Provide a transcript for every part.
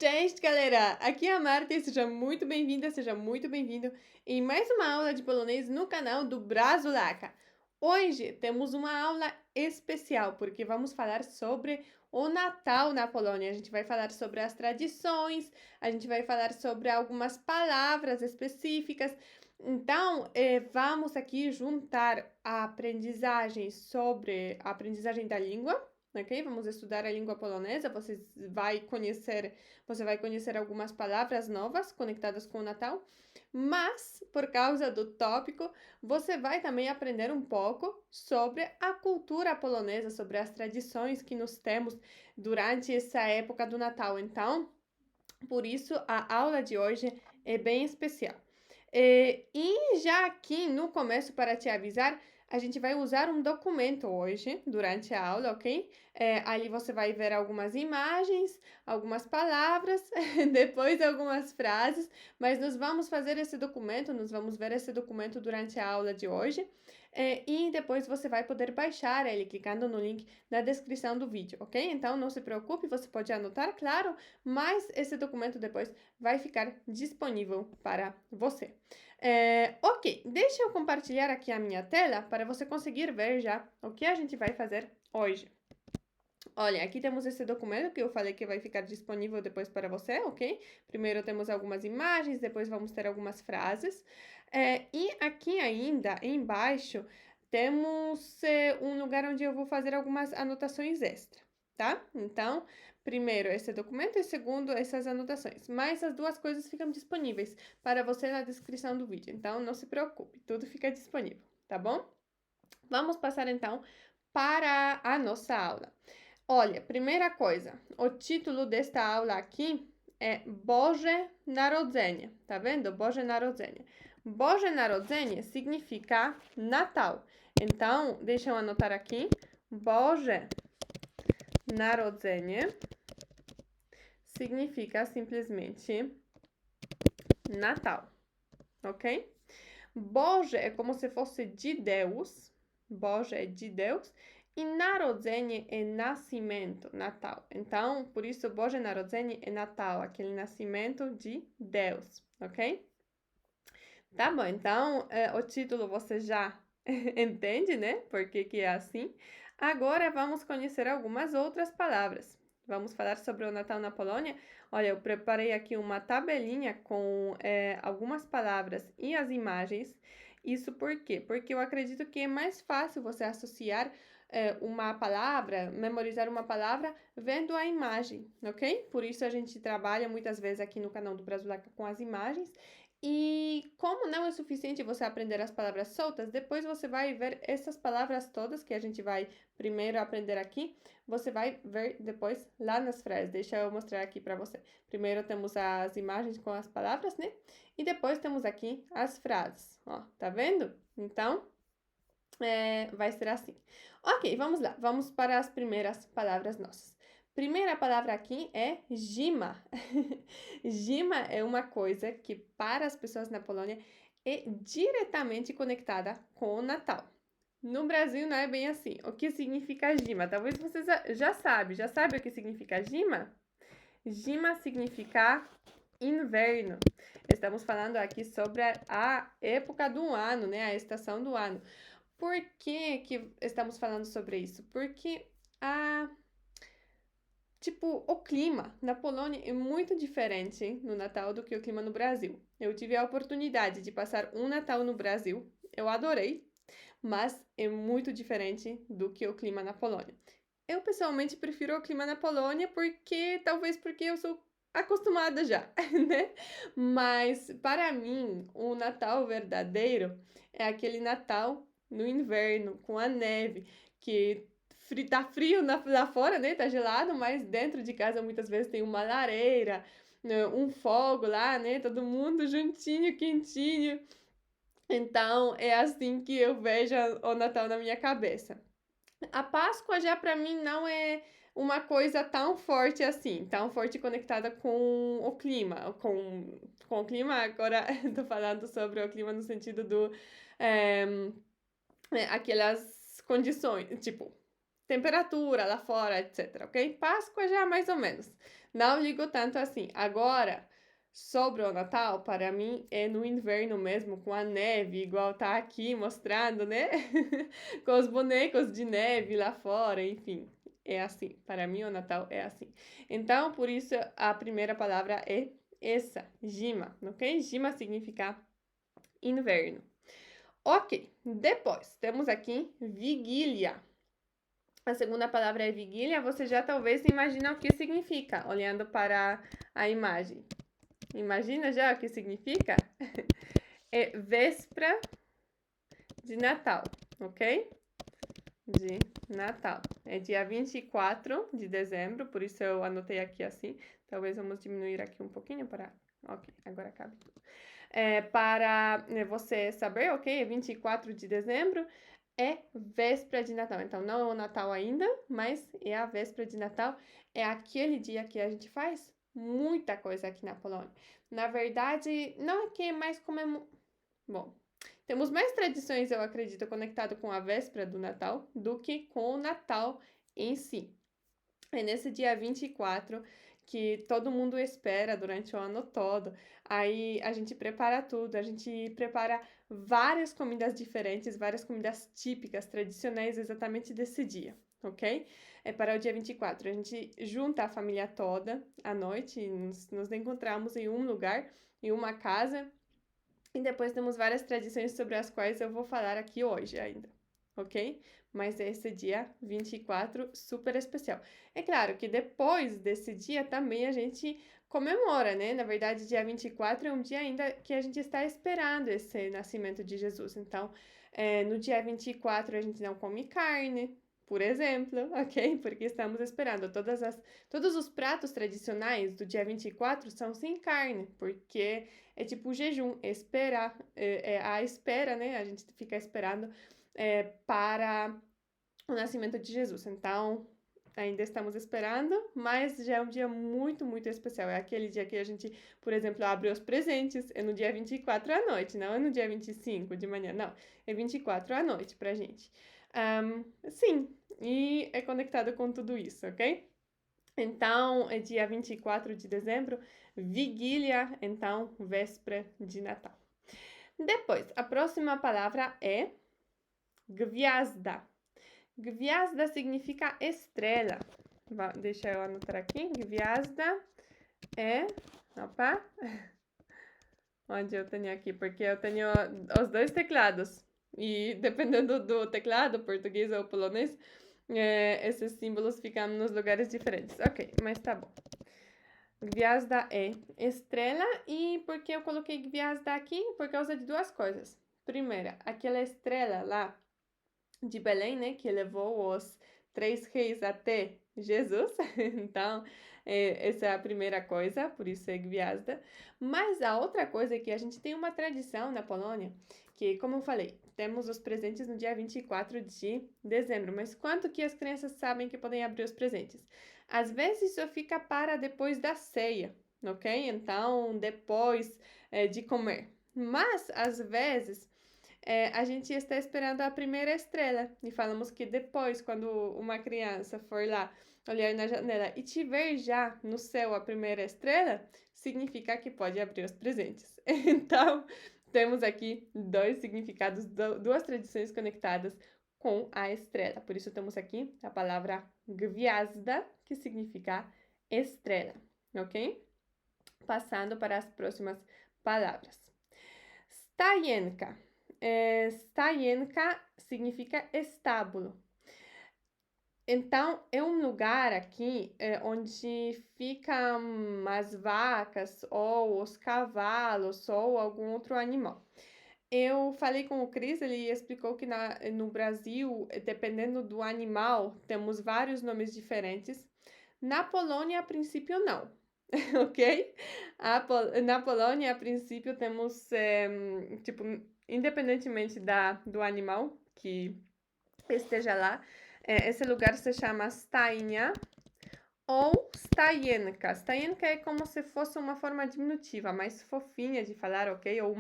Cześć, galera! Aqui é a Marta e seja muito bem-vinda, seja muito bem-vindo em mais uma aula de polonês no canal do Brasulaca. Hoje temos uma aula especial porque vamos falar sobre o Natal na Polônia. A gente vai falar sobre as tradições, a gente vai falar sobre algumas palavras específicas. Então, vamos aqui juntar a aprendizagem sobre a aprendizagem da língua. Ok? Vamos estudar a língua polonesa. Você vai conhecer algumas palavras novas conectadas com o Natal, mas por causa do tópico, você vai também aprender um pouco sobre a cultura polonesa, sobre as tradições que nós temos durante essa época do Natal. Então, por isso a aula de hoje é bem especial. E já aqui no começo, para te avisar, a gente vai usar um documento hoje, durante a aula, ok? Ali você vai ver algumas imagens, algumas palavras, depois algumas frases, mas nós vamos fazer esse documento, nós vamos ver esse documento durante a aula de hoje. E depois você vai poder baixar ele clicando no link na descrição do vídeo, ok? Então não se preocupe, você pode anotar, claro, mas esse documento depois vai ficar disponível para você. Ok, deixa eu compartilhar aqui a minha tela para você conseguir ver já o que a gente vai fazer hoje. Olha, aqui temos esse documento que eu falei que vai ficar disponível depois para você, ok? Primeiro temos algumas imagens, depois vamos ter algumas frases. E aqui ainda, embaixo, temos um lugar onde eu vou fazer algumas anotações extra, tá? Então, primeiro esse documento e segundo essas anotações. Mas as duas coisas ficam disponíveis para você na descrição do vídeo. Então, não se preocupe, tudo fica disponível, tá bom? Vamos passar então para a nossa aula. Olha, primeira coisa, o título desta aula aqui é Boże Narodzenie, tá vendo? Boże Narodzenie. Boże Narodzenie significa Natal. Então, deixa eu anotar aqui. Boże Narodzenie significa simplesmente Natal, ok? Boże é como se fosse de Deus. Boże é de Deus. E Narodzenie é nascimento, Natal. Então, por isso, Boże Narodzenie é Natal, aquele nascimento de Deus, ok? Tá bom, então, o título você já entende, né? Por que que é assim. Agora, vamos conhecer algumas outras palavras. Vamos falar sobre o Natal na Polônia. Olha, eu preparei aqui uma tabelinha com algumas palavras e as imagens. Isso por quê? Porque eu acredito que é mais fácil você associar uma palavra, memorizar uma palavra, vendo a imagem, ok? Por isso a gente trabalha muitas vezes aqui no canal do Brasulaca com as imagens. E como não é suficiente você aprender as palavras soltas, depois você vai ver essas palavras todas que a gente vai primeiro aprender aqui, você vai ver depois lá nas frases. Deixa eu mostrar aqui para você. Primeiro temos as imagens com as palavras, né? E depois temos aqui as frases. Ó, tá vendo? Então, vai ser assim. Ok, vamos lá. Vamos para as primeiras palavras nossas. Primeira palavra aqui é Zima. Zima é uma coisa que, para as pessoas na Polônia, é diretamente conectada com o Natal. No Brasil não é bem assim. O que significa Zima? Talvez você já sabe o que significa Zima? Zima significa inverno. Estamos falando aqui sobre a época do ano, né? A estação do ano. Por que estamos falando sobre isso? Porque o clima na Polônia é muito diferente no Natal do que o clima no Brasil. Eu tive a oportunidade de passar um Natal no Brasil, eu adorei, mas é muito diferente do que o clima na Polônia. Eu pessoalmente prefiro o clima na Polônia talvez porque eu sou acostumada já, né? Mas para mim, o Natal verdadeiro é aquele Natal no inverno, com a neve, que tá frio lá fora, né? Tá gelado, mas dentro de casa muitas vezes tem uma lareira, né? Um fogo lá, né? Todo mundo juntinho, quentinho. Então é assim que eu vejo o Natal na minha cabeça. A Páscoa já para mim não é uma coisa tão forte assim, tão forte conectada com o clima, com o clima, agora tô falando sobre o clima no sentido do aquelas condições, tipo, temperatura lá fora, etc, ok? Páscoa já mais ou menos. Não ligo tanto assim. Agora, sobre o Natal, para mim, é no inverno mesmo, com a neve, igual tá aqui mostrando, né? Com os bonecos de neve lá fora, enfim. É assim. Para mim, o Natal é assim. Então, por isso, a primeira palavra é essa, Jima, ok? Jima significa inverno. Ok, depois temos aqui vigília. A segunda palavra é vigília. Você já talvez imagina o que significa, olhando para a imagem. Imagina já o que significa? É véspera de Natal, ok? De Natal. É dia 24 de dezembro, por isso eu anotei aqui assim. Talvez vamos diminuir aqui um pouquinho para... Ok, agora cabe tudo. Para você saber, ok? 24 de dezembro é véspera de Natal. Então, não é o Natal ainda, mas é a véspera de Natal. É aquele dia que a gente faz muita coisa aqui na Polônia. Na verdade, não é que é mais Bom, temos mais tradições, eu acredito, conectado com a véspera do Natal do que com o Natal em si. É nesse dia 24 que todo mundo espera durante o ano todo. Aí a gente prepara tudo, a gente prepara várias comidas diferentes, várias comidas típicas, tradicionais exatamente desse dia, ok? É para o dia 24. A gente junta a família toda à noite, nos encontramos em um lugar, em uma casa, e depois temos várias tradições sobre as quais eu vou falar aqui hoje ainda, ok? Mas esse dia 24 super especial. É claro que depois desse dia também a gente comemora, né? Na verdade, dia 24 é um dia ainda que a gente está esperando esse nascimento de Jesus. Então, no dia 24 a gente não come carne, por exemplo, ok? Porque estamos esperando. Todos os pratos tradicionais do dia 24 são sem carne, porque é tipo jejum, esperar, é a espera, né? A gente fica esperando para o nascimento de Jesus. Então, ainda estamos esperando, mas já é um dia muito, muito especial. É aquele dia que a gente, por exemplo, abre os presentes, é no dia 24 à noite, não é no dia 25 de manhã, não. É 24 à noite pra gente. Sim, e é conectado com tudo isso, ok? Então, é dia 24 de dezembro, vigília, então, véspera de Natal. Depois, a próxima palavra é gwiazda. Gwiazda significa estrela. Deixa eu anotar aqui. Gwiazda é... Opa! Onde eu tenho aqui? Porque eu tenho os dois teclados. E dependendo do teclado, português ou polonês, esses símbolos ficam nos lugares diferentes. Ok, mas tá bom. Gwiazda é estrela. E por que eu coloquei Gwiazda aqui? Por causa de duas coisas. Primeira, aquela estrela lá de Belém, né, que levou os 3 reis até Jesus. Então, essa é a primeira coisa, por isso é Gwiazda. Mas a outra coisa é que a gente tem uma tradição na Polônia, que, como eu falei, temos os presentes no dia 24 de dezembro. Mas quanto que as crianças sabem que podem abrir os presentes? Às vezes isso fica para depois da ceia, ok? Então, depois de comer. Mas, às vezes, a gente está esperando a primeira estrela e falamos que depois, quando uma criança for lá olhar na janela e tiver já no céu a primeira estrela, significa que pode abrir os presentes. Então, temos aqui dois significados, duas tradições conectadas com a estrela. Por isso, temos aqui a palavra gwiazda, que significa estrela, ok? Passando para as próximas palavras. Stajenka. Stajenka significa estábulo. Então, é um lugar aqui onde ficam as vacas, ou os cavalos, ou algum outro animal. Eu falei com o Cris, ele explicou que no Brasil, dependendo do animal, temos vários nomes diferentes. Na Polônia, a princípio, não. Ok? Na Polônia, a princípio, temos, tipo, independentemente do animal que esteja lá, esse lugar se chama stajnia ou stajenka. Stajenka é como se fosse uma forma diminutiva, mais fofinha de falar, ok? Ou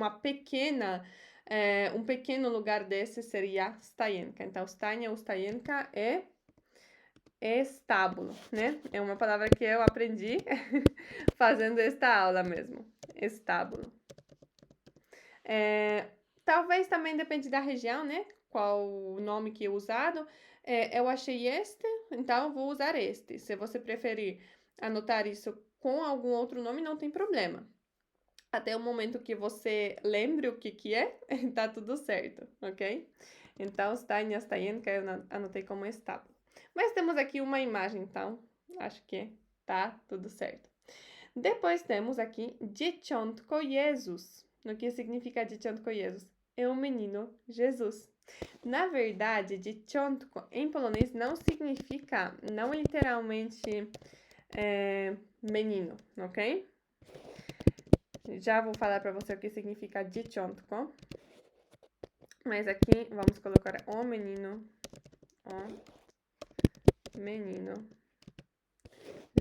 um pequeno lugar desse seria stajenka. Então, stajnia ou stajenka é estábulo, né? É uma palavra que eu aprendi fazendo esta aula mesmo. Estábulo. Talvez também depende da região, né? Qual o nome que é usado. Eu achei este, então eu vou usar este. Se você preferir anotar isso com algum outro nome, não tem problema. Até o momento que você lembre o que é, tá tudo certo, ok? Então, Stein e Stajenka eu anotei como estábulo. Mas temos aqui uma imagem, então acho que tá tudo certo. Depois temos aqui Dzieciątko Jesus. O que significa Dzieciątko Jesus? É o menino Jesus. Na verdade, Dzieciątko em polonês não significa, não literalmente menino, ok? Já vou falar para você o que significa dzieciątko. Mas aqui vamos colocar o menino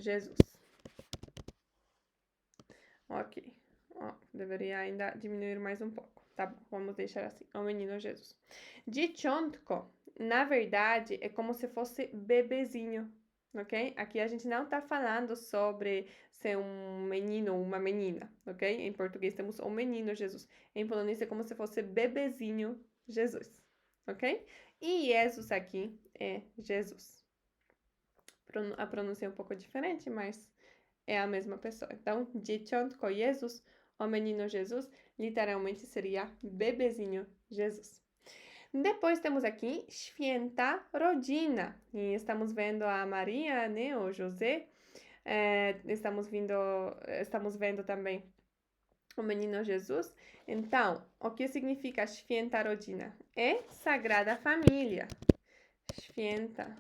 Jesus. Ok. Deveria ainda diminuir mais um pouco. Tá bom, vamos deixar assim. O menino Jesus. Dzieciątko, na verdade, é como se fosse bebezinho, ok? Aqui a gente não tá falando sobre ser um menino ou uma menina, ok? Em português temos o menino Jesus. Em polonês é como se fosse bebezinho Jesus, ok? E Jesus aqui é Jesus. A pronúncia é um pouco diferente, mas é a mesma pessoa. Então, dzieciątko Jesus, o menino Jesus, literalmente seria bebezinho Jesus. Depois temos aqui święta rodzina. E estamos vendo a Maria, né, o José. Estamos vendo também o menino Jesus. Então, o que significa święta rodzina? É Sagrada Família. Święta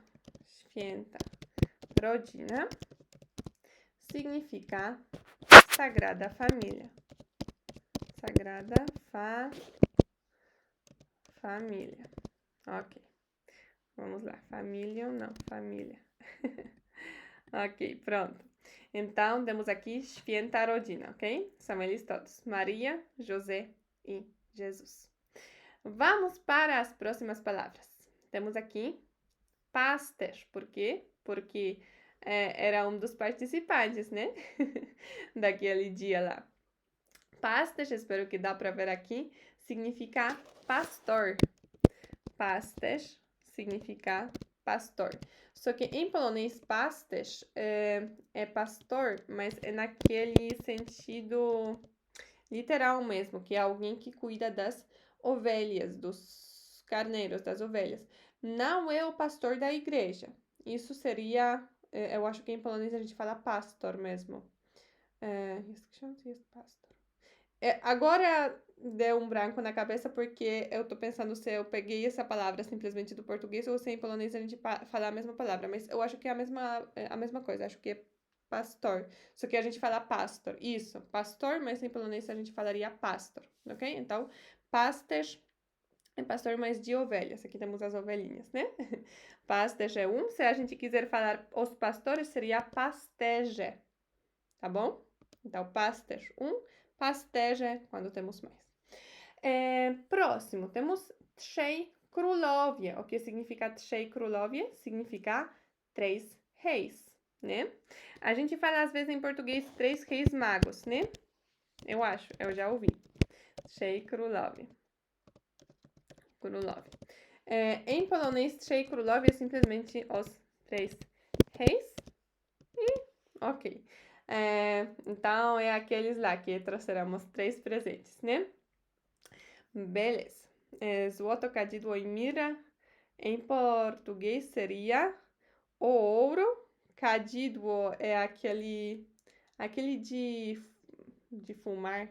rodzina significa Sagrada Família. Sagrada Família. Ok. Vamos lá. Família ou não? Família. Ok, pronto. Então, temos aqui święta rodzina, ok? São eles todos. Maria, José e Jesus. Vamos para as próximas palavras. Temos aqui pastor. Por quê? Porque era um dos participantes, né? Daquele dia lá. Pastor, espero que dá para ver aqui, significa pastor. Pastor significa pastor. Só que em polonês, pastorz é pastor, mas é naquele sentido literal mesmo, que é alguém que cuida das ovelhas, dos carneiros, das ovelhas. Não é o pastor da igreja. Isso seria, eu acho que em polonês a gente fala pastor mesmo. Pastor. Agora deu um branco na cabeça porque eu tô pensando se eu peguei essa palavra simplesmente do português ou se em polonês a gente fala a mesma palavra, mas eu acho que é a mesma coisa, acho que é pastor, só que a gente fala pastor, isso, pastor, mas em polonês a gente falaria pastor, ok? Então, pastor é pastor, mas de ovelhas, aqui temos as ovelhinhas, né? Pastor é um, se a gente quiser falar os pastores, seria pasterze, tá bom? Então, pastor um, pasterze quando temos mais. Próximo, temos trzej królowie. O que significa trzej królowie? Significa três reis, né? A gente fala às vezes em português três reis magos, né? Eu acho, eu já ouvi. Trzej królowie. Em polonês, trzej królowie é simplesmente os três reis. E ok. Então, é aqueles lá que trouxeremos três presentes, né? Beleza. Złoto, cádidło e mirra. Em português seria o ouro. Cádidło é aquele de fumar.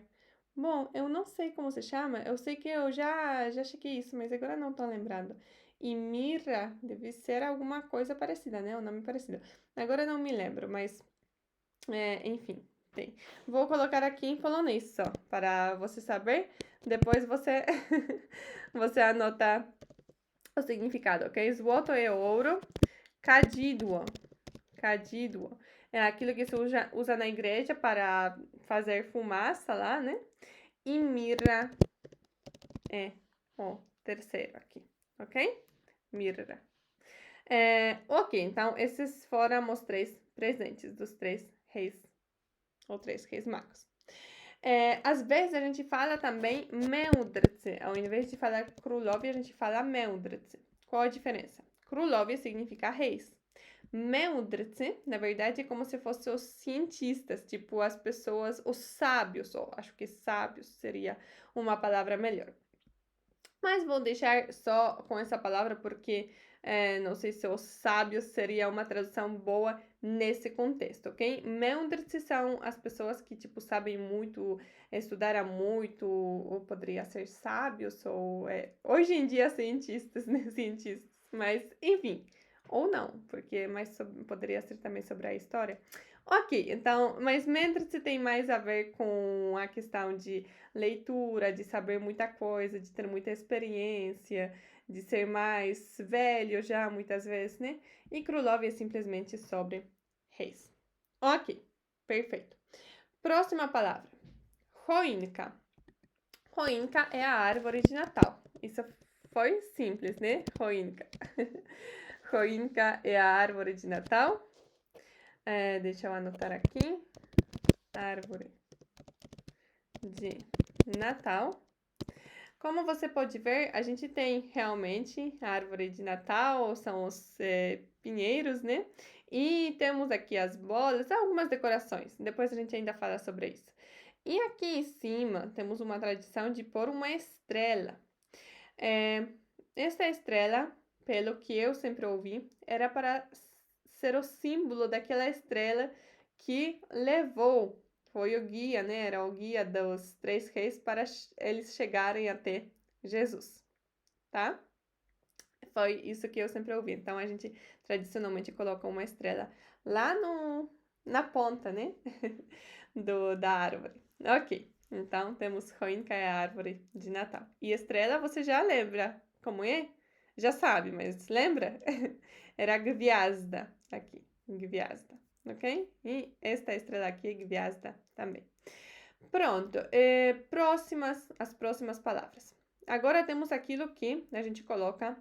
Bom, eu não sei como se chama. Eu sei que eu já chequei isso, mas agora não tô lembrando. E mirra deve ser alguma coisa parecida, né? O nome parecido. Agora não me lembro, mas enfim, tem. Vou colocar aqui em polonês só, para você saber. Depois você você anota o significado, ok? Złoto é ouro. Cádidło é aquilo que se usa na igreja para fazer fumaça lá, né? E mirra é o terceiro aqui, ok? Mirra. Ok, então esses foram os 3 presentes dos 3 reis, ou 3 reis magos. Às vezes a gente fala também Mędrcy, ao invés de falar Królowie, a gente fala Mędrcy. Qual a diferença? Królowie significa reis. Mędrcy, na verdade, é como se fossem os cientistas, tipo as pessoas, os sábios, ou acho que sábios seria uma palavra melhor. Mas vou deixar só com essa palavra porque não sei se os sábios seria uma tradução boa nesse contexto, ok? Mędrcy são as pessoas que, tipo, sabem muito, estudaram muito, ou poderia ser sábios, ou hoje em dia cientistas, né? Cientistas, mas enfim, ou não, porque poderia ser também sobre a história. Ok, então, mas Mędrcy tem mais a ver com a questão de leitura, de saber muita coisa, de ter muita experiência, de ser mais velho já, muitas vezes, né? E Królowie é simplesmente sobre reis. Ok, perfeito. Próxima palavra. Choinka. Choinka é a árvore de Natal. Isso foi simples, né? Choinka. Choinka é a árvore de Natal. Deixa eu anotar aqui. Árvore de Natal. Como você pode ver, a gente tem realmente a árvore de Natal, são os pinheiros, né? E temos aqui as bolas, algumas decorações. Depois a gente ainda fala sobre isso. E aqui em cima temos uma tradição de pôr uma estrela. Esta estrela, pelo que eu sempre ouvi, era para ser o símbolo daquela estrela que levou, foi o guia, né? Era o guia dos 3 reis para eles chegarem até Jesus, tá? Foi isso que eu sempre ouvi. Então, a gente tradicionalmente coloca uma estrela lá na ponta, né? da árvore. Ok, então temos Choinka, é a árvore de Natal. E estrela, você já lembra como é? Já sabe, mas lembra? Era Gwiazda aqui, Gwiazda, ok? E esta estrela aqui é Gwiazda também. Pronto, as próximas palavras. Agora temos aquilo que a gente coloca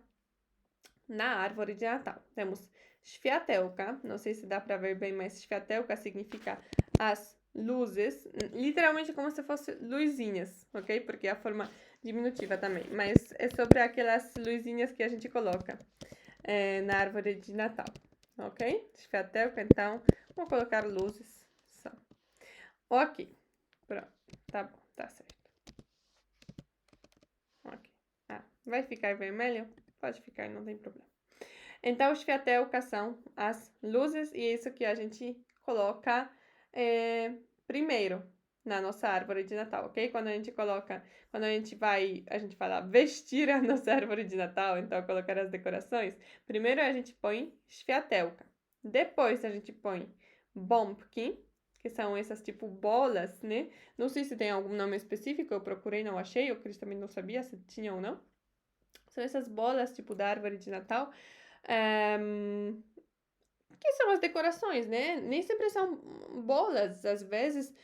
na árvore de Natal. Temos światełka, não sei se dá para ver bem, mas światełka significa as luzes, literalmente como se fossem luzinhas, ok? Porque é a forma diminutiva também, mas é sobre aquelas luzinhas que a gente coloca na árvore de Natal, ok? Światełka, então, vou colocar luzes só. Ok, pronto, tá bom, tá certo. Ok, vai ficar vermelho? Pode ficar, não tem problema. Então, os światełka são as luzes e isso que a gente coloca primeiro na nossa árvore de Natal, ok? Quando a gente fala vestir a nossa árvore de Natal, então colocar as decorações, primeiro a gente põe światełka. Depois a gente põe bombki, que são essas tipo bolas, né? Não sei se tem algum nome específico, eu procurei, não achei, o Cris também não sabia se tinha ou não. São essas bolas tipo da árvore de Natal. Que são as decorações, né? Nem sempre são bolas, às vezes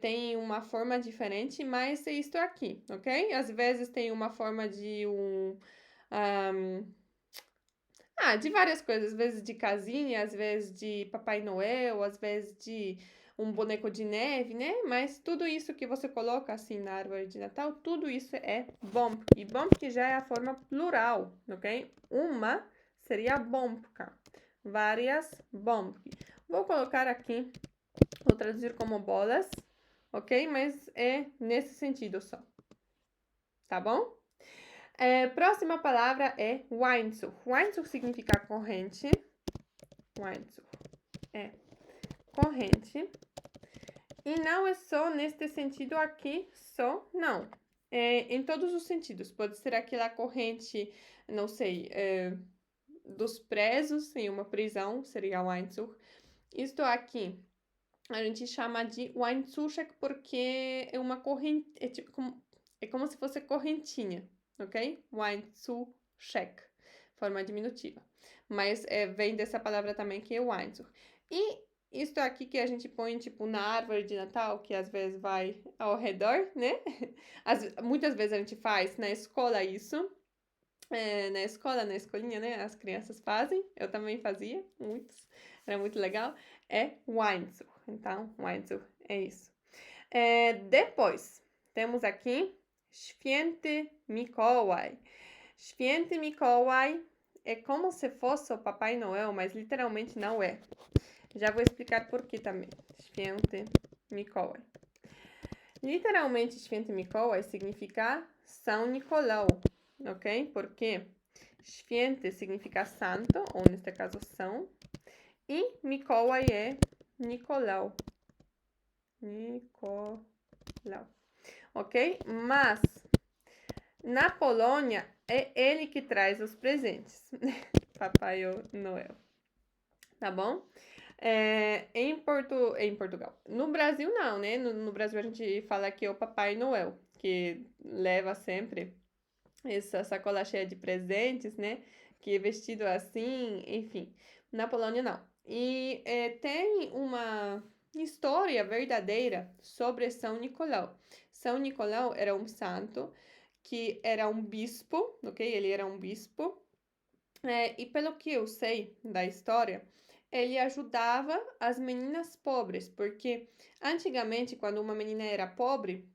tem uma forma diferente, mas é isto aqui, ok? Às vezes tem uma forma de de várias coisas, às vezes de casinha, às vezes de Papai Noel, às vezes de um boneco de neve, né? Mas tudo isso que você coloca assim na árvore de Natal, tudo isso é bomb. E bomb que já é a forma plural, ok? Uma seria bombka, várias bombki. Vou colocar aqui, vou traduzir como bolas, ok? Mas é nesse sentido só, tá bom? Próxima palavra é Weinzug. Weinzug significa corrente. Weinzug é corrente. E não é só neste sentido aqui, só, não. Em todos os sentidos. Pode ser aquela corrente, não sei, dos presos em uma prisão, seria Weinzug. Isto aqui a gente chama de Weinzuschek porque é uma corrente, é como se fosse correntinha, ok? Weinzuschek, forma diminutiva. Mas vem dessa palavra também que é Weinzug. E isto aqui que a gente põe, tipo, na árvore de Natal, que às vezes vai ao redor, né? Muitas vezes a gente faz na escola isso. na escola, na escolinha, né? As crianças fazem, eu também fazia, muitos, era muito legal. É Weihnachten. Então, Weihnachten é isso. Depois, temos aqui Święty Mikołaj. Święty Mikołaj é como se fosse o Papai Noel, mas literalmente não é. Já vou explicar por que também. Święty Mikołaj. Literalmente, Święty Mikołaj significa São Nicolau, ok? Porque Święty significa santo, ou neste caso São, e Mikołaj é Nicolau. Nicolau, ok? Mas na Polônia é ele que traz os presentes, Papai Noel, tá bom? Em Portugal. No Brasil, não, né? No Brasil, a gente fala que é o Papai Noel, que leva sempre essa sacola cheia de presentes, né? Que é vestido assim, enfim. Na Polônia, não. E tem uma história verdadeira sobre São Nicolau. São Nicolau era um santo que era um bispo, ok? Ele era um bispo. E pelo que eu sei da história, ele ajudava as meninas pobres, porque antigamente, quando uma menina era pobre,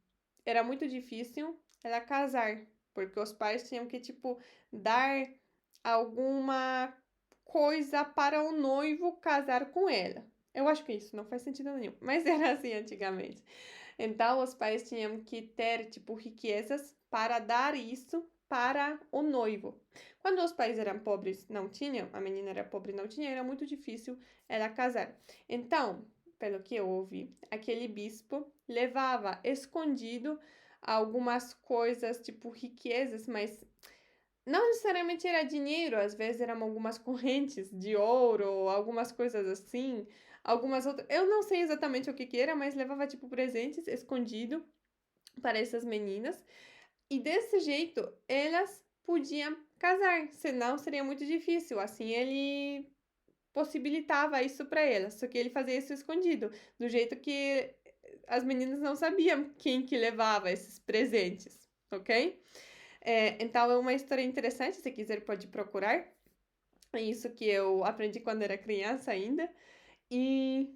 era muito difícil ela casar, porque os pais tinham que, tipo, dar alguma coisa para o noivo casar com ela. Eu acho que isso não faz sentido nenhum, mas era assim antigamente. Então, os pais tinham que ter, tipo, riquezas para dar isso para o noivo. Quando os pais eram pobres, não tinham, a menina era pobre, não tinha, era muito difícil ela casar. Então, pelo que eu ouvi, aquele bispo levava escondido algumas coisas, tipo riquezas, mas não necessariamente era dinheiro, às vezes eram algumas correntes de ouro, algumas coisas assim, algumas outras. Eu não sei exatamente o que que era, mas levava tipo presentes escondido para essas meninas. E desse jeito elas podiam casar, senão seria muito difícil. Assim ele possibilitava isso para elas, só que ele fazia isso escondido, do jeito que as meninas não sabiam quem que levava esses presentes, ok? Então é uma história interessante, se quiser pode procurar. É isso que eu aprendi quando era criança ainda. E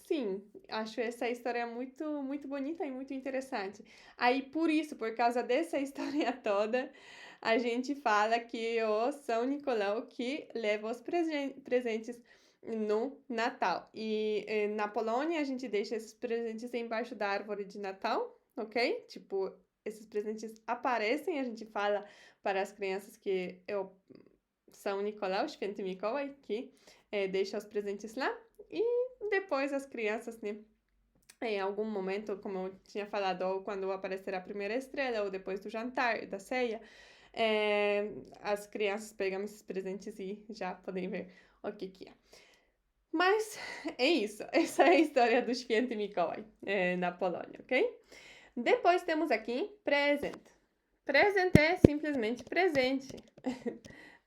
sim, acho essa história muito, muito bonita e muito interessante. Aí, por isso, por causa dessa história toda, a gente fala que o São Nicolau que leva os presentes no Natal. E na Polônia, a gente deixa esses presentes embaixo da árvore de Natal, ok? Tipo, esses presentes aparecem, a gente fala para as crianças que é o São Nicolau, Święty Mikołaj, que deixa os presentes lá. E depois as crianças, né? Em algum momento, como eu tinha falado, ou quando aparecer a primeira estrela, ou depois do jantar, da ceia, as crianças pegam esses presentes e já podem ver o que que é. Mas é isso. Essa é a história do Święty Mikołaj na Polônia, ok? Depois temos aqui present. Present é simplesmente presente.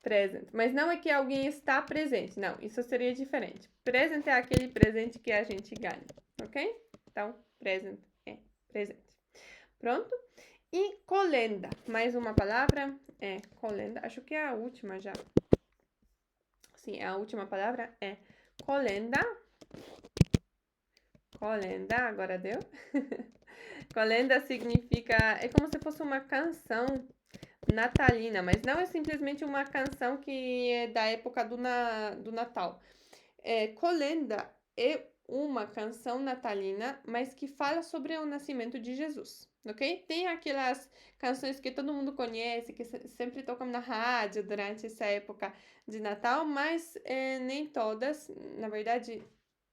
Present. Mas não é que alguém está presente. Não, isso seria diferente. Present é aquele presente que a gente ganha, ok? Então, present é presente. Pronto? E colenda. Mais uma palavra é colenda. Acho que é a última já. Sim, a última palavra é colenda. Colenda, agora deu? Colenda significa... É como se fosse uma canção natalina, mas não é simplesmente uma canção que é da época do Natal. Colenda é uma canção natalina, mas que fala sobre o nascimento de Jesus, ok? Tem aquelas canções que todo mundo conhece, que sempre tocam na rádio durante essa época de Natal, mas nem todas, na verdade,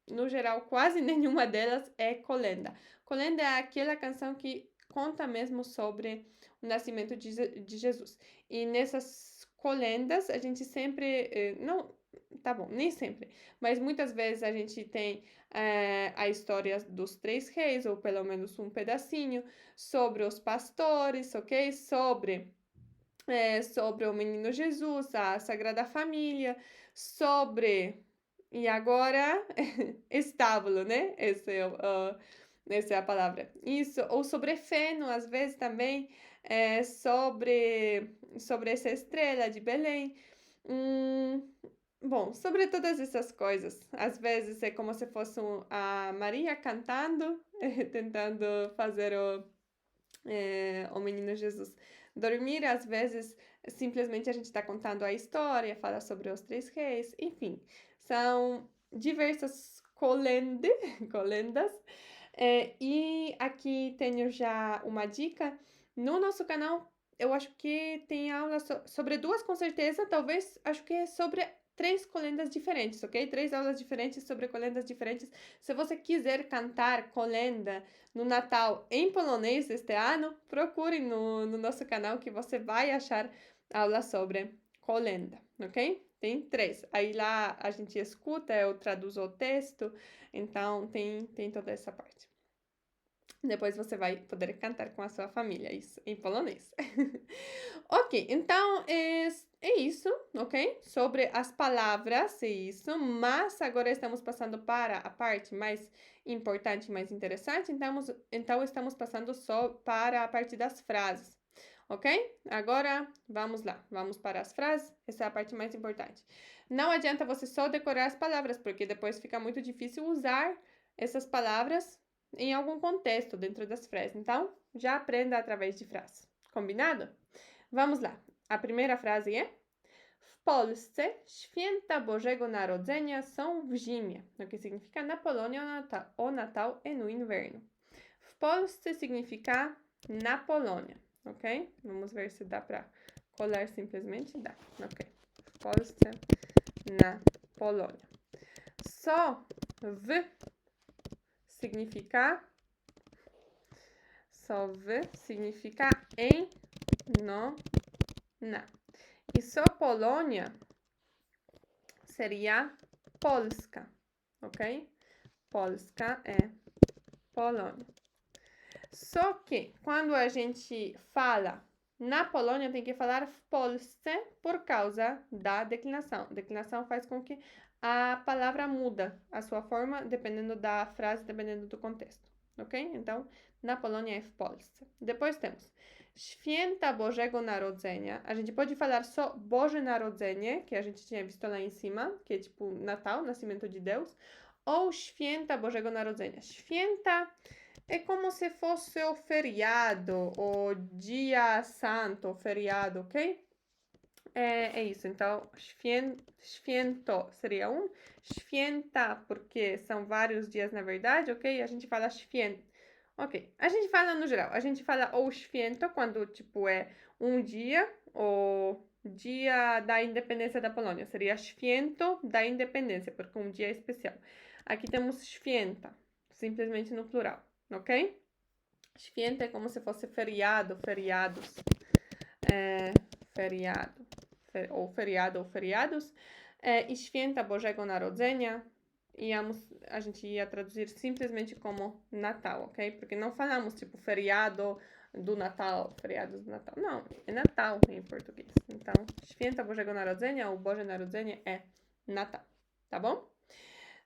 no geral, quase nenhuma delas é colenda. Colenda é aquela canção que conta mesmo sobre o nascimento de Jesus. E nessas colendas, a gente sempre... não, tá bom, nem sempre, mas muitas vezes a gente tem a história dos três reis, ou pelo menos um pedacinho, sobre os pastores, ok? Sobre o menino Jesus, a Sagrada Família, sobre... E agora, estábulo, né? Essa é a palavra. Isso, ou sobre feno, às vezes também, sobre essa estrela de Belém. Bom, sobre todas essas coisas. Às vezes é como se fosse a Maria cantando, tentando fazer o menino Jesus dormir. Às vezes, simplesmente a gente está contando a história, fala sobre os três reis, enfim. São diversas colendas. E aqui tenho já uma dica. No nosso canal, eu acho que tem aula sobre duas, com certeza. Talvez, acho que é sobre 3 colendas diferentes, ok? 3 aulas diferentes sobre colendas diferentes. Se você quiser cantar colenda no Natal em polonês este ano, procure no nosso canal que você vai achar aula sobre colenda, ok? Tem 3. Aí lá a gente escuta, eu traduzo o texto, então tem toda essa parte. Depois você vai poder cantar com a sua família, isso, em polonês. Ok, então é isso, ok? Sobre as palavras, é isso. Mas agora estamos passando para a parte mais importante, mais interessante. Então estamos passando só para a parte das frases, ok? Agora vamos lá, vamos para as frases. Essa é a parte mais importante. Não adianta você só decorar as palavras, porque depois fica muito difícil usar essas palavras em algum contexto dentro das frases. Então, já aprenda através de frases. Combinado? Vamos lá. A primeira frase é: W Polsce święta Bożego Narodzenia są w zimie, o que significa na Polônia o Natal é no inverno. W Polsce significa na Polônia, ok? Vamos ver se dá para colar simplesmente. Dá, ok. W Polsce, na Polônia. Só w significa em, no, na. E só Polônia seria Polska, ok? Polska é Polônia. Só que quando a gente fala na Polônia, tem que falar w Polsce por causa da declinação. Declinação faz com que a palavra muda a sua forma dependendo da frase, dependendo do contexto, ok? Então, na Polônia é w Polsce. Depois temos Święta Bożego Narodzenia. A gente pode falar só Boże Narodzenie, que a gente tinha visto lá em cima, que é tipo Natal, nascimento de Deus, ou Święta Bożego Narodzenia. Święta é como se fosse o feriado, o dia santo, o feriado, ok? É isso, então, święto seria święta, porque são vários dias na verdade, ok? A gente fala święto. Ok, a gente fala no geral, a gente fala ou święto quando, tipo, é um dia, o dia da independência da Polônia, seria święto da independência, porque um dia é especial. Aqui temos święta, simplesmente no plural, ok? Święto é como se fosse feriado, feriados, feriado ou feriados. E Święta Bożego Narodzenia, a gente ia traduzir simplesmente como Natal, ok? Porque não falamos tipo feriado do Natal, feriados do Natal. Não, é Natal em português. Então, Święta Bożego Narodzenia ou Boże Narodzenie é Natal, tá bom?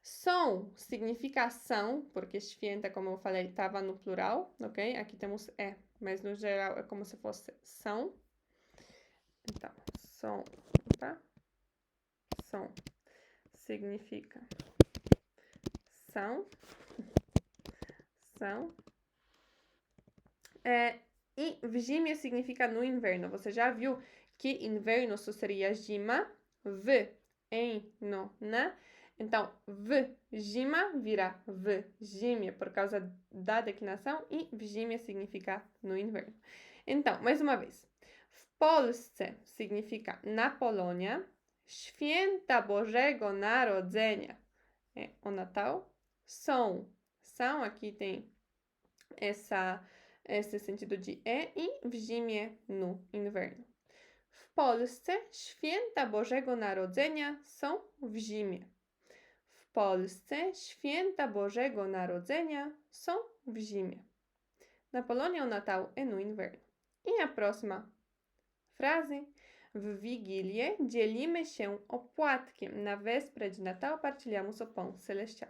Są significa ação, porque święta, como eu falei, estava no plural, ok? Aqui temos mas no geral é como se fosse são. Então, som, tá? Som significa são. E w zimie significa no inverno. Você já viu que inverno só seria zima, w, em, no, na. Então, w zima vira w zimie por causa da declinação e w zimie significa no inverno. Então, mais uma vez. W Polsce significa na Polônia. Święta Bożego Narodzenia é o Natal. São, aqui tem esse sentido de e w zimie no inverno. W Polsce święta Bożego Narodzenia są w zimie. W Polsce święta Bożego Narodzenia są w zimie. Na Polônia o Natal é no inverno. E a próxima frase. W Wigilię dzielimy się opłatkiem. Na véspera de Natal partilhamos o pão celestial.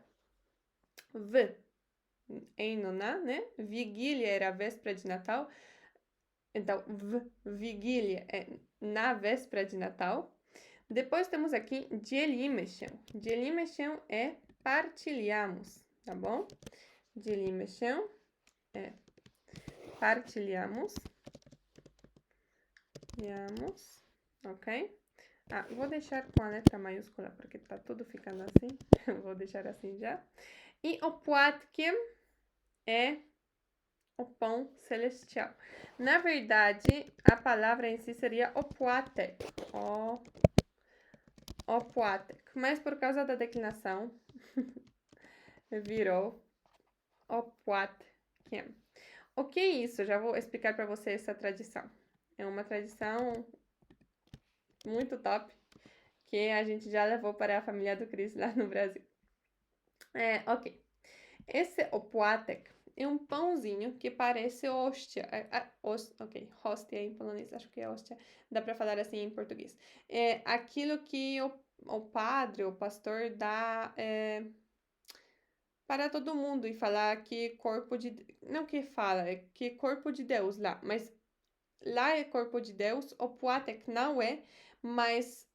Em no na, né? Vigília era a véspera de Natal. Então, vigília é na véspera de Natal. Depois temos aqui Dielimeshel. Dielimeshel é partilhamos, tá bom? Dielimeshel é partilhamos. Ok? Vou deixar com a letra maiúscula porque tá tudo ficando assim. Vou deixar assim já. E o Poatkem é o pão celestial. Na verdade, a palavra em si seria opoatek. Opoatek. Mas por causa da declinação, virou opoatkem. O que é isso? Já vou explicar para você essa tradição. É uma tradição muito top que a gente já levou para a família do Cris lá no Brasil. Ok. Esse opoatek é um pãozinho que parece hóstia. Ok, hóstia em polonês, acho que é hóstia. Dá para falar assim em português. É aquilo que o padre, o pastor dá para todo mundo e falar que corpo de... Não que fala, é que corpo de Deus lá. Mas lá é corpo de Deus, o poatek não é, mas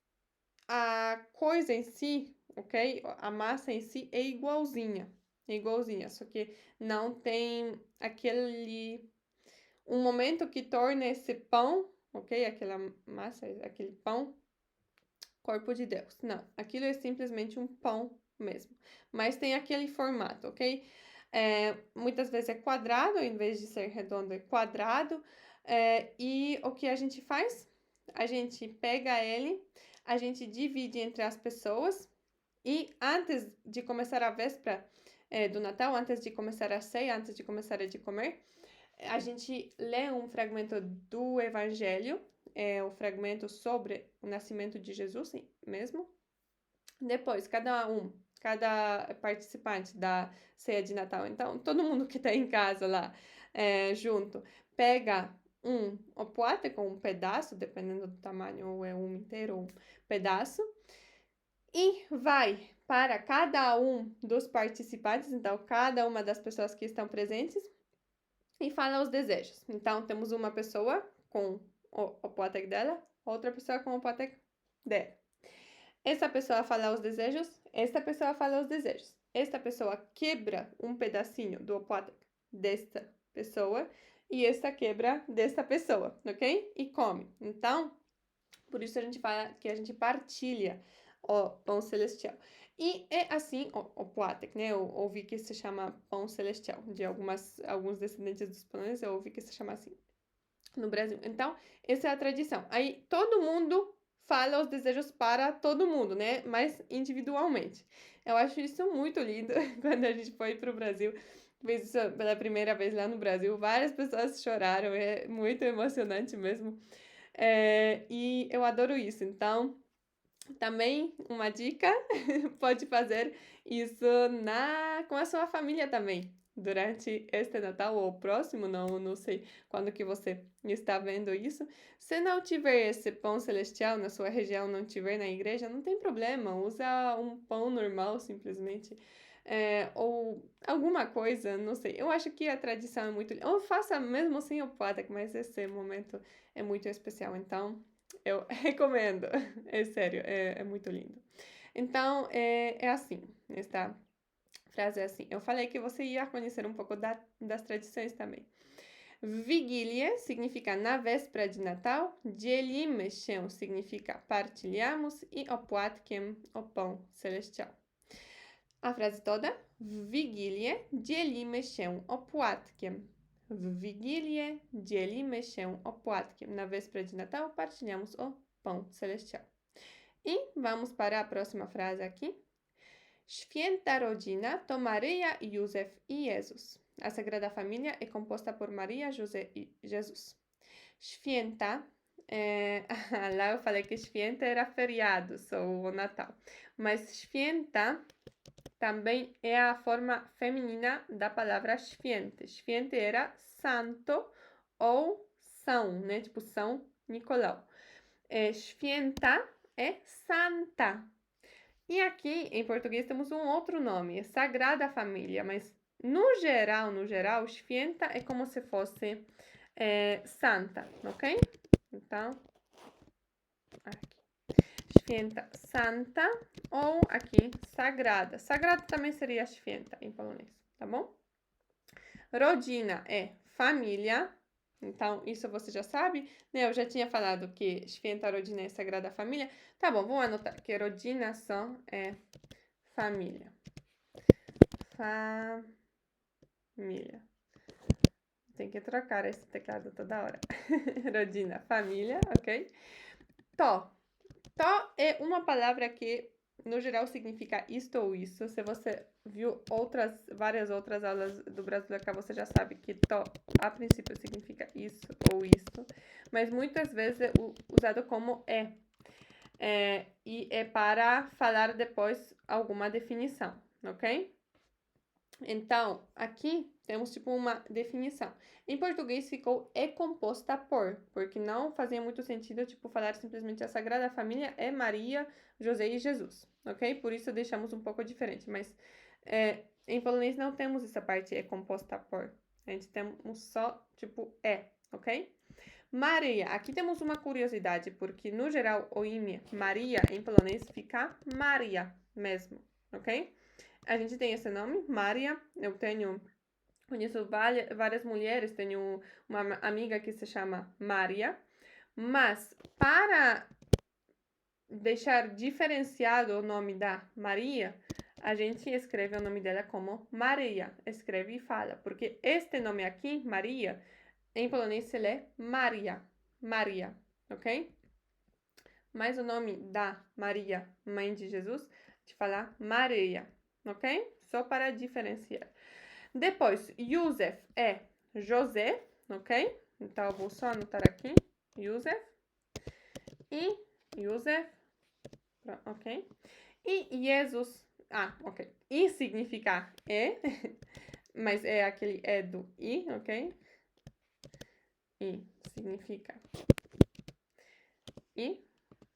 a coisa em si, ok? A massa em si é igualzinha. É igualzinha, só que não tem aquele... Um momento que torna esse pão, ok? Aquela massa, aquele pão, corpo de Deus. Não, aquilo é simplesmente um pão mesmo. Mas tem aquele formato, ok? Muitas vezes é quadrado, em vez de ser redondo, é quadrado. E o que a gente faz? A gente pega ele, a gente divide entre as pessoas e antes de começar a véspera do Natal, antes de começar a ceia, antes de começar a comer, a gente lê um fragmento do Evangelho, o fragmento sobre o nascimento de Jesus mesmo. Depois, cada participante da ceia de Natal, então todo mundo que está em casa lá junto, pega um opoate com um pedaço, dependendo do tamanho, ou é um inteiro ou um pedaço, e vai para cada um dos participantes, então cada uma das pessoas que estão presentes, e fala os desejos. Então temos uma pessoa com o poate dela, outra pessoa com o poate dela. Essa pessoa fala os desejos, esta pessoa fala os desejos. Esta pessoa quebra um pedacinho do poate desta pessoa e esta quebra desta pessoa, ok? E come. Então, por isso a gente fala que a gente partilha o pão celestial. E é assim, o poatek, né? Eu ouvi que se chama pão celestial. De alguns descendentes dos poloneses, eu ouvi que se chama assim no Brasil. Então, essa é a tradição. Aí, todo mundo fala os desejos para todo mundo, né? Mas individualmente. Eu acho isso muito lindo. Quando a gente foi para o Brasil, fez isso pela primeira vez lá no Brasil, várias pessoas choraram. É muito emocionante mesmo. E eu adoro isso. Então, também uma dica, pode fazer isso com a sua família também. Durante este Natal ou o próximo, não sei quando que você está vendo isso. Se não tiver esse pão celestial na sua região, não tiver na igreja, não tem problema. Usa um pão normal, simplesmente. Ou alguma coisa, não sei. Eu acho que a tradição é muito... Ou faça mesmo sem o poatek, mas esse momento é muito especial. Então, eu recomendo. É sério, é muito lindo. Então, é assim. Esta frase é assim. Eu falei que você ia conhecer um pouco das tradições também. Vigília significa na véspera de Natal. Dielimeshel significa partilhamos. E opłatkiem, o pão celestial. A frase toda. Vigília dzielimy się opłatkiem. W Wigilię dzielimy się opłatkiem. Na véspera de Natal, partilhamos o pão celestial. E vamos para a próxima frase aqui. Święta rodzina to Maryja, Józef i Jezus. A Sagrada Família é composta por Maria, José e Jesus. Święta, lá eu falei que święta era feriado, ou o Natal. Mas święta também é a forma feminina da palavra święty. Święty era santo ou São, né? Tipo São Nicolau. Święta é santa. E aqui, em português, temos um outro nome, é Sagrada Família, mas no geral, święta é como se fosse santa, ok? Então, aqui. Święta santa ou aqui sagrada. Sagrada também seria święta em polonês, tá bom? Rodzina é família. Então, isso você já sabe, né? Eu já tinha falado que święta rodzina é Sagrada Família. Tá bom, vamos anotar que rodzina só é família. Família. Tem que trocar esse teclado toda hora. Rodzina, família, ok? To. To é uma palavra que, no geral, significa isto ou isso. Se você viu várias outras aulas do Brasileiro, você já sabe que to, a princípio, significa isso ou isto. Mas muitas vezes é usado como e é para falar depois alguma definição, ok? Então, aqui temos tipo uma definição. Em português ficou é composta por, porque não fazia muito sentido tipo falar simplesmente a Sagrada Família é Maria, José e Jesus, ok? Por isso deixamos um pouco diferente, mas em polonês não temos essa parte é composta por. A gente temos só tipo ok? Maria, aqui temos uma curiosidade, porque no geral o IME Maria em polonês fica Maria mesmo, ok? A gente tem esse nome, Maria. Conheço várias mulheres, tenho uma amiga que se chama Maria, mas para deixar diferenciado o nome da Maria, a gente escreve o nome dela como Maria, escreve e fala, porque este nome aqui, Maria, em polonês ele é Maria, Maria, ok? Mas o nome da Maria, mãe de Jesus, te fala Maria, ok? Só para diferenciar. Depois, Yusef é José, ok? Então, eu vou só anotar aqui, Yusef. E Yusef, ok? E Jesus, ok. I significa mas é aquele do I, ok? I significa I,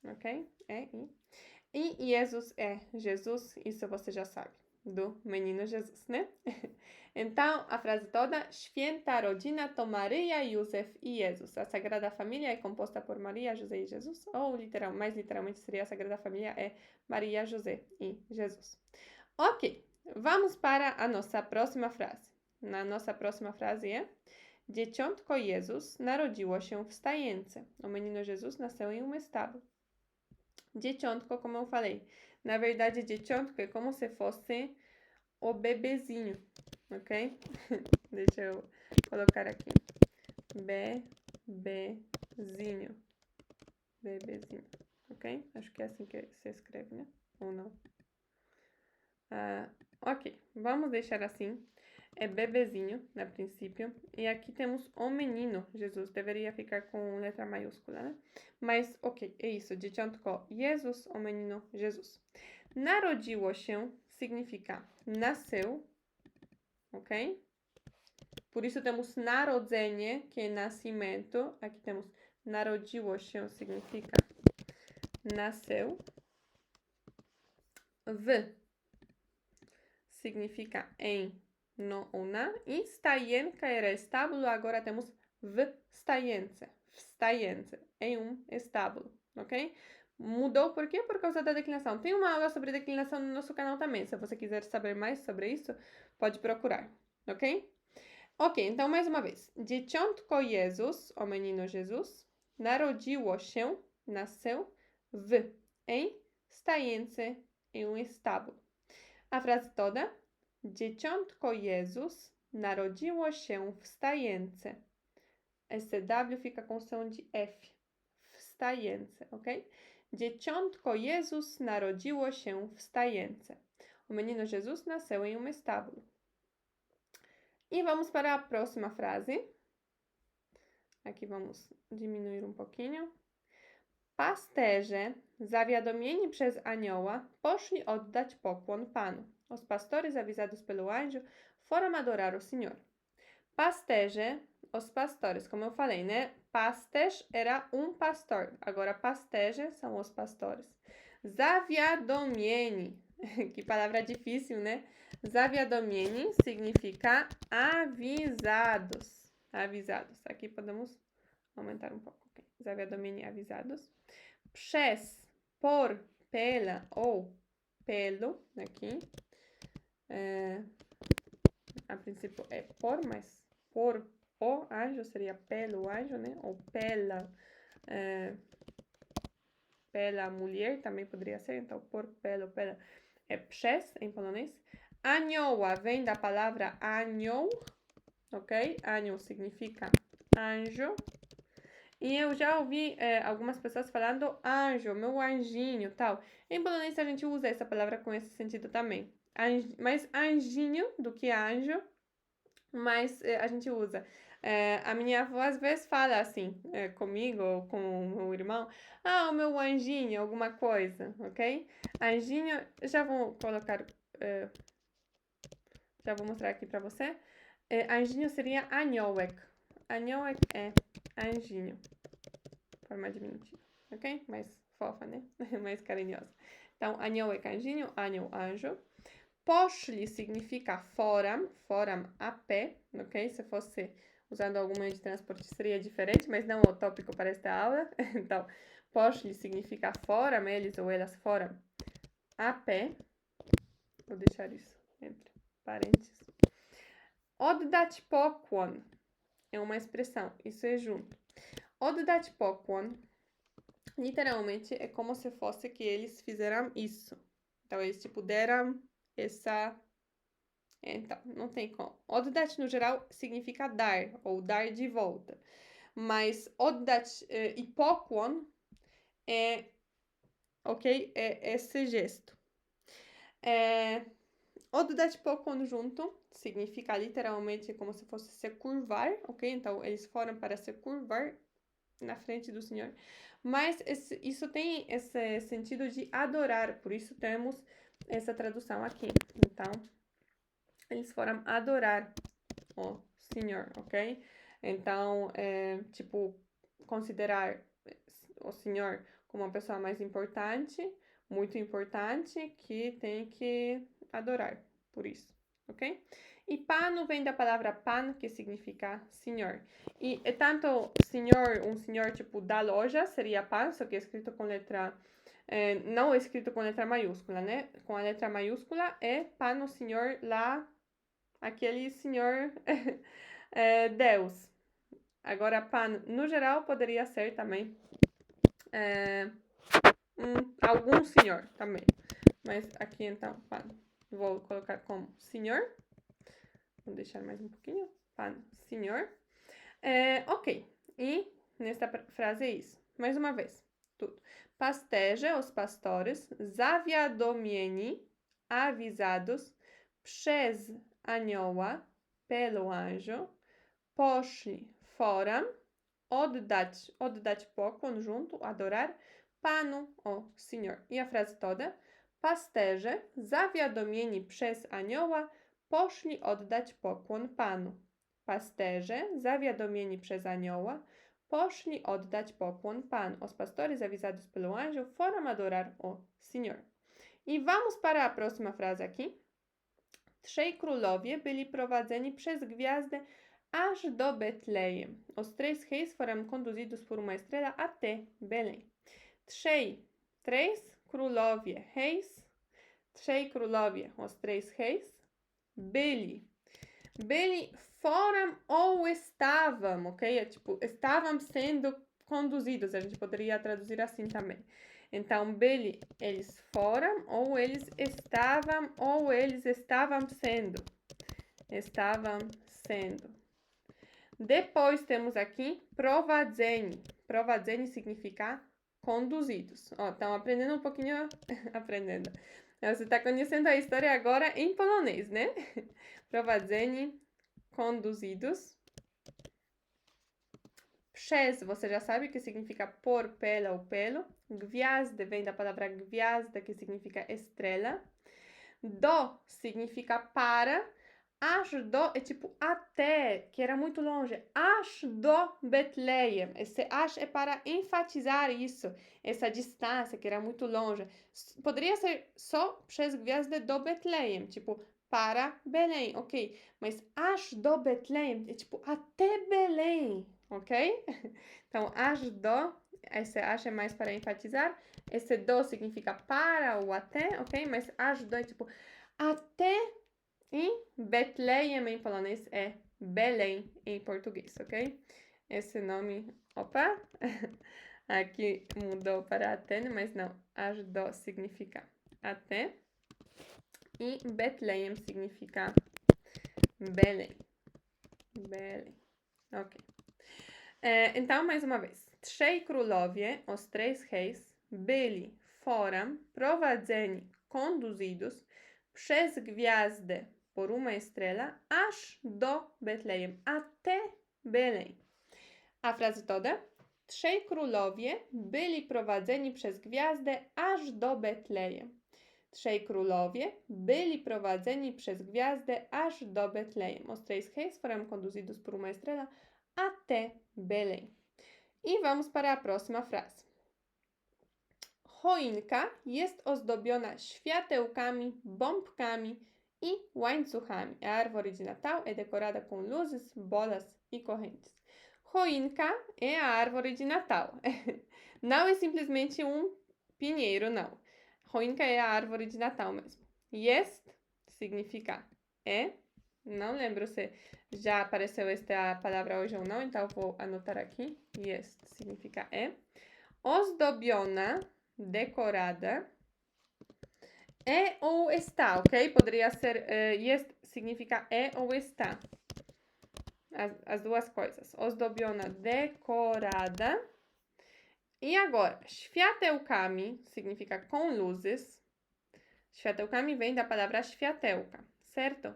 ok? I. E Jesus é Jesus, isso você já sabe, do menino Jesus, né? Então, a frase toda, Święta rodzina to Maria, Józef e Jesus. A Sagrada Família é composta por Maria, José e Jesus, ou mais literalmente seria a Sagrada Família é Maria, José e Jesus. Ok, vamos para a nossa próxima frase. Na nossa próxima frase é Dzieciątko Jezus narodziło się w stajence. O menino Jesus nasceu em um estábulo. Dzieciątko, como eu falei. Na verdade, dzieciątko é como se fosse o bebezinho, ok? Deixa eu colocar aqui. Bebezinho. Bebezinho, ok? Acho que é assim que se escreve, né? Ou não? Ok, vamos deixar assim. É bebezinho, a princípio. E aqui temos o menino Jesus. Deveria ficar com letra maiúscula, né? Mas, ok, é isso. Dzieciątko Jezus, o menino Jesus. Narodziło się significa nasceu, ok? Por isso temos narodzenie, que é nascimento. Aqui temos narodziło się, significa nasceu. W significa em, no ou na. E stajenka era estábulo, agora temos w stajence. Stajence, em um estábulo, ok? Mudou por quê? Por causa da declinação. Tem uma aula sobre declinação no nosso canal também. Se você quiser saber mais sobre isso, pode procurar, ok? Ok, então mais uma vez. Dzieciątko Jezus, o menino Jesus, narodziło się, nasceu, em stajence, em um estábulo. A frase toda. Dzieciątko Jezus narodziło się w stajence. Esse W fica com som de F. W stajence, ok? Dzieciątko Jezus narodziło się w stajence. O menino Jesus nasceu em um estábulo. E vamos para a próxima frase. Aqui vamos diminuir um pouquinho. Pasterze, zawiadomieni przez anioła, poszli oddać pokłon Panu. Os pastores, avisados pelo anjo, foram adorar o Senhor. Pasterze, os pastores, como eu falei, né? Pasterz era um pastor. Agora, pasterze são os pastores. Zawiadomieni, que palavra difícil, né? Zawiadomieni significa avisados. avisados. Aqui podemos aumentar um pouco. Okay? Zawiadomieni avisados. Przez, por, pela ou pelo, aqui. A princípio é por, mas por o anjo seria pelo anjo, né? Ou pela, pela mulher também poderia ser. Então, por, pelo, pela é przez em polonês. Anioła vem da palavra anioł, ok? Anioł significa anjo. E eu já ouvi algumas pessoas falando anjo, meu anjinho, tal. Em polonês a gente usa essa palavra com esse sentido também. Mais anjinho do que anjo, mas a gente usa. A minha avó às vezes fala assim comigo ou com o meu irmão, o meu anjinho, alguma coisa, ok? Anjinho, já vou colocar, já vou mostrar aqui para você. Anjinho seria aniołek. Aniołek é anjinho, forma diminutiva, ok? Mais fofa, né? Mais carinhosa. Então, aniołek, anjinho, anioł, anjo. Poszli significa foram, foram a pé, ok? Se fosse usando algum meio de transporte seria diferente, mas não o tópico para esta aula. Então, poszli significa foram, eles ou elas foram a pé. Vou deixar isso entre parênteses. Oddać pokłon é uma expressão, isso é junto. Oddać pokłon, literalmente, é como se fosse que eles fizeram isso. Então, eles, tipo, deram essa... Então, não tem como. Oddać, no geral, significa dar, ou dar de volta. Mas oddać e pokłon é, ok? É esse gesto. Oddać pokłon junto significa literalmente como se fosse se curvar, ok? Então, eles foram para se curvar na frente do Senhor. Mas isso tem esse sentido de adorar, por isso temos essa tradução aqui. Então, eles foram adorar o Senhor, ok? Então, tipo, considerar o Senhor como uma pessoa mais importante, muito importante, que tem que adorar, por isso, ok? E pano vem da palavra pan, que significa senhor. E é tanto senhor, um senhor tipo da loja, seria pan, só que é escrito com letra... não é escrito com letra maiúscula, né? Com a letra maiúscula é pan o senhor lá, aquele senhor Deus. Agora, pan, no geral, poderia ser também algum senhor também. Mas aqui, então, pan. Vou colocar como senhor. Vou deixar mais um pouquinho. Pan, senhor. Ok. E nesta frase é isso. Mais uma vez. Tudo. Pasterze, os pastores, zawiadomieni, avisados, przez anioła, pelo anjo, poszli, foram, oddać pokłon junto, adorar, panu, o Senhor. I a frase toda. Pasterze, zawiadomieni przez anioła, poszli oddać pokłon panu. Pasterze, zawiadomieni przez anioła, poszli oddać pokłon panu. Os pastores avisados pelo anjo foram adorar o Senhor. I vamos para a próxima frase aqui. Trzej królowie byli prowadzeni przez gwiazdę aż do Betlejem. Os três reis foram conduzidos por uma estrela até Belém. Três królowie, reis. Trzej królowie, os três reis. Byli foram ou estavam, ok? É tipo, estavam sendo conduzidos. A gente poderia traduzir assim também. Então, byli, eles foram, ou eles estavam sendo. Estavam sendo. Depois temos aqui prowadzeni. Prowadzeni significa conduzidos. Ó, estão aprendendo um pouquinho, aprendendo. Você está conhecendo a história agora em polonês, né? Prowadzeni, conduzidos. Przez, você já sabe que significa por, pela ou pelo. Gwiazdy vem da palavra gwiazda, que significa estrela. Do significa para. Aż do é tipo até, que era muito longe. Aż do Betlejem. Esse aż é para enfatizar isso, essa distância que era muito longe. Poderia ser só przez gwiazdę do Betlejem, tipo para Belém, ok? Mas aż do Betlejem é tipo até Belém, ok? Então, aż do, esse aż é mais para enfatizar, esse do significa para ou até, ok? Mas aż do é tipo até em Betlejem em polonês é Belém em português, ok? Esse nome, opa, aqui mudou para até, mas não, aż do significa até. E Betlejem significa Belém. Belém. Ok. Então, mais uma vez. Trzej królowie, os três reis, byli, foram, prowadzeni, conduzidos przez gwiazdę, por uma estrela, aż do Betlejem, até Belém. A frase toda. Trzej królowie byli prowadzeni przez gwiazdę aż do Betlejem. Trzej królowie byli prowadzeni przez gwiazdę aż do Betlejem. Os três reis foram conduzidos por uma estrela até Belém. E vamos para a próxima frase. Choinka jest ozdobiona światełkami, bombkami i łańcuchami. A árvore de Natal é decorada com luzes, bolas e correntes. Choinka é a árvore de Natal. Não é simplesmente pinheiro, não. Choinka é a árvore de Natal mesmo. Jest significa é. Não lembro se já apareceu esta palavra hoje ou não, então vou anotar aqui. Jest significa é. Ozdobiona, decorada. É ou está, ok? Poderia ser jest significa é ou está. As duas coisas. Ozdobiona, decorada. E agora, światełkami significa com luzes. Światełkami vem da palavra światełka, certo?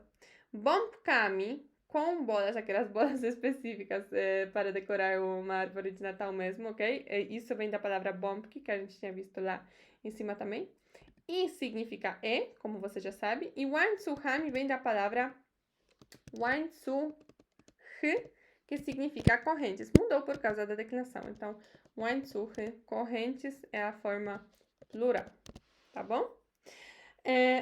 Bombkami, com bolas, aquelas bolas específicas para decorar uma árvore de Natal mesmo, ok? Isso vem da palavra bombki, que a gente tinha visto lá em cima também. E significa como você já sabe. E łańcuchami vem da palavra łańcuch, que significa correntes. Mudou por causa da declinação. Então, łańcuchy, correntes, é a forma plural, tá bom?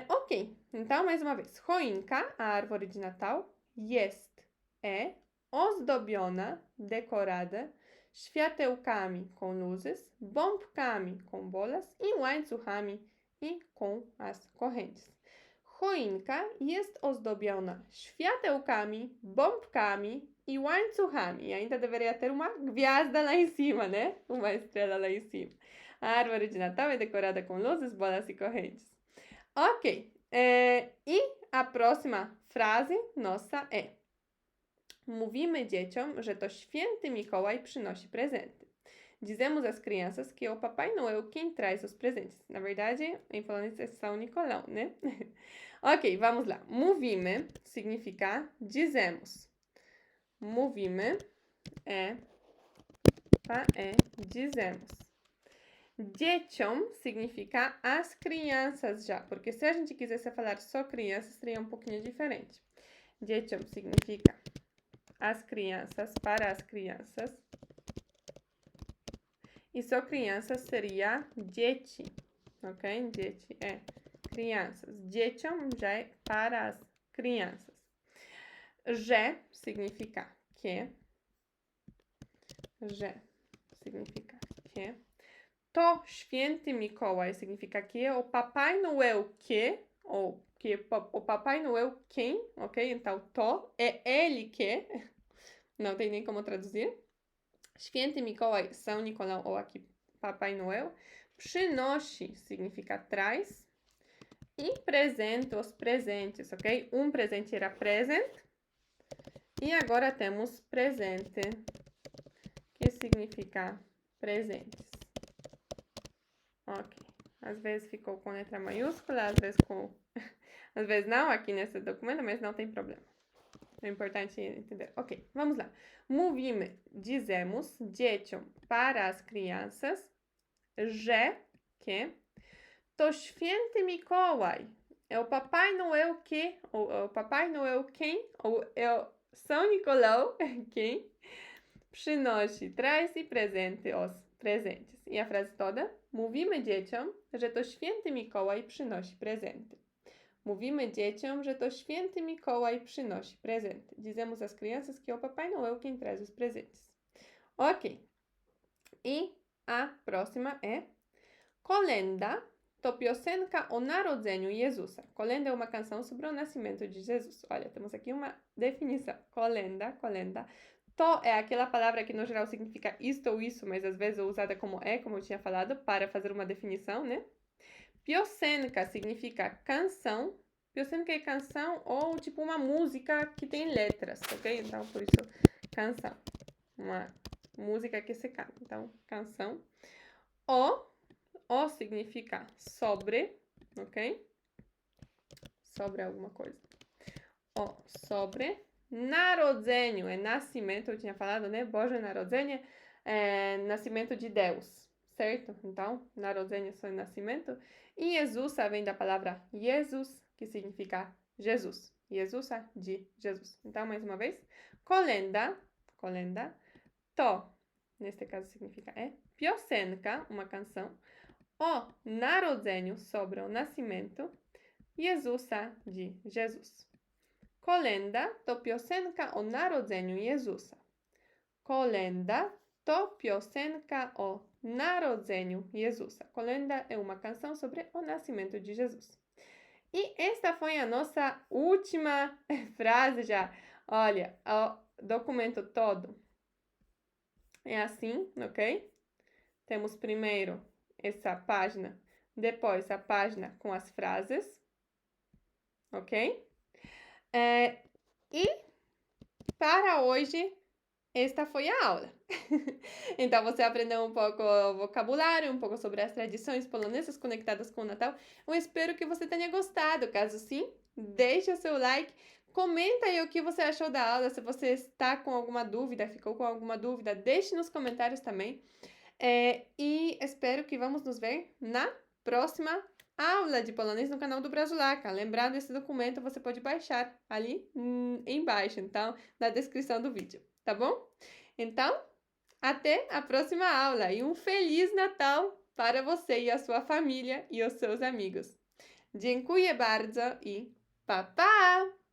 Ok, então mais uma vez. Choinka, a árvore de Natal, jest, é, ozdobiona, decorada, światełkami, com luzes, bombkami, com bolas e łańcuchami, e com as correntes. Choinka jest ozdobiona światełkami, bombkami e łańcuchami. E ainda deveria ter uma gwiazda lá em cima, né? Uma estrela lá em cima. A árvore de Natal é decorada com luzes, bolas e correntes. Ok. I a próxima frase nossa é: Mówimy dzieciom, że to święty Mikołaj przynosi prezenty. Dizemos às crianças que é o Papai Noel quem traz os presentes. Na verdade, em polonês é São Nicolau, né? Ok, vamos lá. Mówimy significa dizemos. Mówimy dizemos. Dzieciom significa as crianças já, porque se a gente quisesse falar só crianças, seria um pouquinho diferente. Dzieciom significa as crianças, para as crianças. E só crianças seria dzieci, ok? Dzieci é crianças. Dzieciom já é para as crianças. Że significa que. Że significa que. To święty Mikołaj significa que o Papai Noel que, ou que o Papai Noel quem, ok? Então, to é ele que, não tem nem como traduzir. Święty Mikołaj, São Nicolau, ou aqui Papai Noel, przynosi significa traz, e presente, os presentes, ok? Um presente era present, e agora temos presente, que significa presentes. Ok. Às vezes ficou com letra maiúscula, às vezes com... às vezes não, aqui nesse documento, mas não tem problema. É importante entender. Ok, vamos lá. Mówimy, dizemos, dzieciom, para as crianças, że, que, to święty Mikołaj, é o Papai Noel que, ou é o Papai Noel quem, ou é o São Nicolau quem, przynosi, traz e presente os presentes. E a frase toda? Mówimy dzieciom, że to święty Mikołaj przynosi prezenty. Mówimy dzieciom, że to święty Mikołaj przynosi prezenty. Dizemos às crianças que é o Papai Noel quem traz os presentes. Ok. E a próxima é Colenda to piosenka o narodzeniu Jezusa. Colenda é uma canção sobre o nascimento de Jesus. Olha, temos aqui uma definição. Colenda, colenda. To é aquela palavra que no geral significa isto ou isso, mas às vezes é usada como é, como eu tinha falado, para fazer uma definição, né? Piosenka significa canção. Piosenka é canção ou tipo uma música que tem letras, ok? Então, por isso, canção. Uma música que se canta. Então, canção. O significa sobre, ok? Sobre alguma coisa. O, sobre. Narodzeniu é nascimento, eu tinha falado, né? Boże Narodzenie é nascimento de Deus, certo? Então, Narodzenie é nascimento. E Jezusa vem da palavra Jesus, que significa Jesus. Jezusa, de Jesus. Então, mais uma vez. Colenda, colenda. To, neste caso significa piosenka, uma canção. O narodzeniu, sobre o nascimento. Jezusa, de Jesus. Kolenda to piosenka o narodzeniu Jezusa. Kolenda to piosenka o narodzeniu Jezusa. Kolenda é uma canção sobre o nascimento de Jesus. E esta foi a nossa última frase já. Olha, o documento todo é assim, ok? Temos primeiro essa página, depois a página com as frases, ok? E para hoje, esta foi a aula. Então, você aprendeu um pouco o vocabulário, um pouco sobre as tradições polonesas conectadas com o Natal. Eu espero que você tenha gostado. Caso sim, deixe o seu like. Comenta aí o que você achou da aula. Se você está com alguma dúvida, ficou com alguma dúvida, deixe nos comentários também. E espero que vamos nos ver na próxima aula de polonês no canal do Brasulaca. Lembrando, esse documento você pode baixar ali embaixo, então, na descrição do vídeo, tá bom? Então, até a próxima aula e um Feliz Natal para você e a sua família e os seus amigos. Dziękuję bardzo i pa, pa!